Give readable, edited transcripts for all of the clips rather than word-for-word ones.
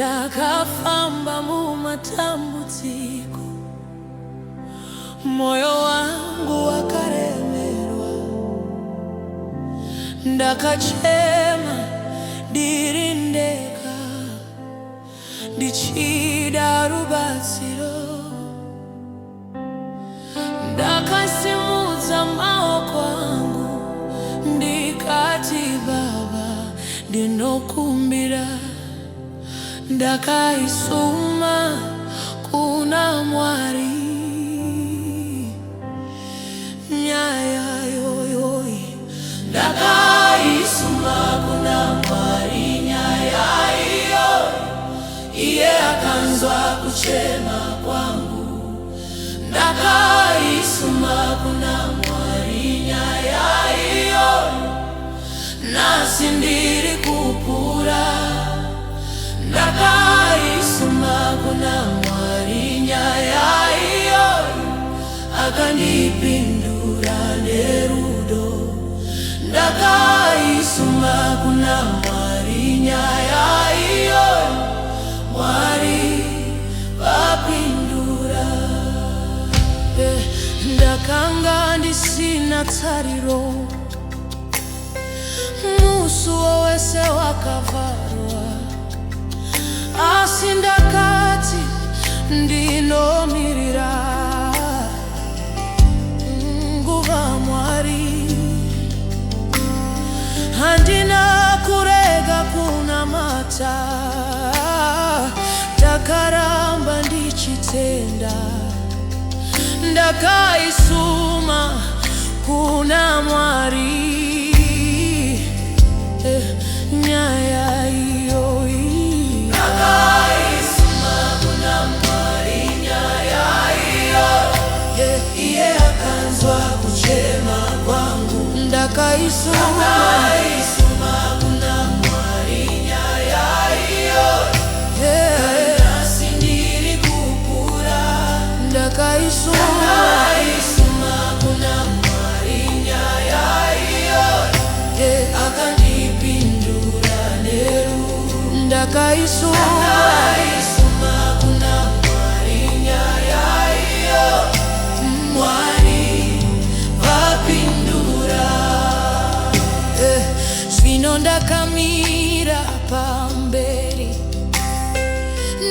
Ndakafamba mu matambudziko, moyo wangu wakaremerwa. Ndakachema ndiri ndega, ndichida rubatsiro. Ndakasimudza maoko angu ndikati, Baba, ndinokumbira. Ndakaisuma kuna Mwari, nyaya yoyoi. Ndakaisuma kuna Mwari, nyaya iyo. Iye akanzwa kuchema kwangu. Ndakaisuma kuna Mwari, nyaya iyo. Nasi ndiri kupura. Ndakaisuma kuna Mwari, nyaya iyo. Akandipindura nerudo. Ndakaisuma kuna Mwari, nyaya iyo. Mwari vapindura. Ndakanga ndisina tariro, musuwo wese wakavarwa. Asi ndakati ndinomirira nguva Mwari. Handina kurega kunamata, ndakaramba ndichitenda. Ndakaisuma kuna Mwari, nyaya iyo. Ndakaisuma kuna Mwari, nyaya iyo. Iye akanzwa kuchema kwangu. Ndakaisuma kuna Mwari, nyaya iyo. Nasi ndiri kupura. Ndakaisuma kuna Mwari, nyaya iyo. Akandipindura neru. Ndakaisuma kuna Mwari, nyaya iyo. Mwari vapindura. Zvino ndakamira pamberi,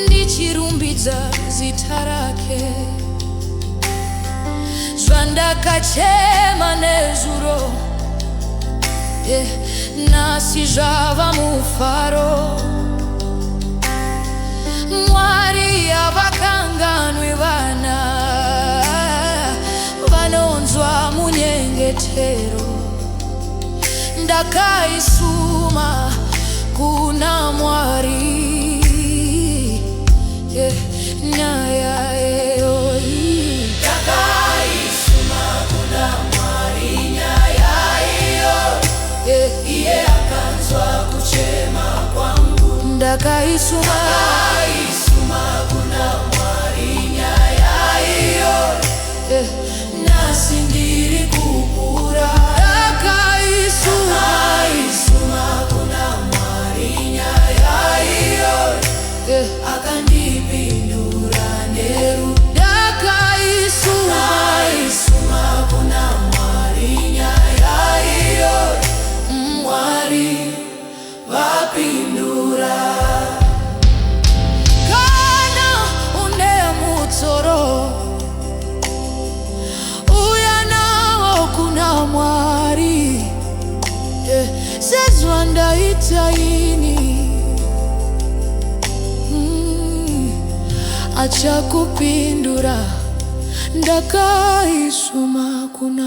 ndichirumbidza zita rake. Zvandakachema nezuro, nasi zvava mufaro. Mwari havakanganwi vana, vanonzwa munyengetero. Ndakaisuma kuna Mwari, nyaya iyo. Ndakaisuma kuna Mwari, nyaya iyo. Iye akanzwa kuchema kwangu. Ndakaisuma kuna Mwari, nyaya iyo. Nasi ndiri kupura. Ndakaisuma kuna Mwari, nyaya iyo. Akandipindura neru. Ndakaisuma kuna Mwari, nyaya iyo. Mwari vapindura. Kana une mutsoro, uya nawo kuna Mwari. Sezwa ndaita ini, achakupindura. Ndakaisuma kuna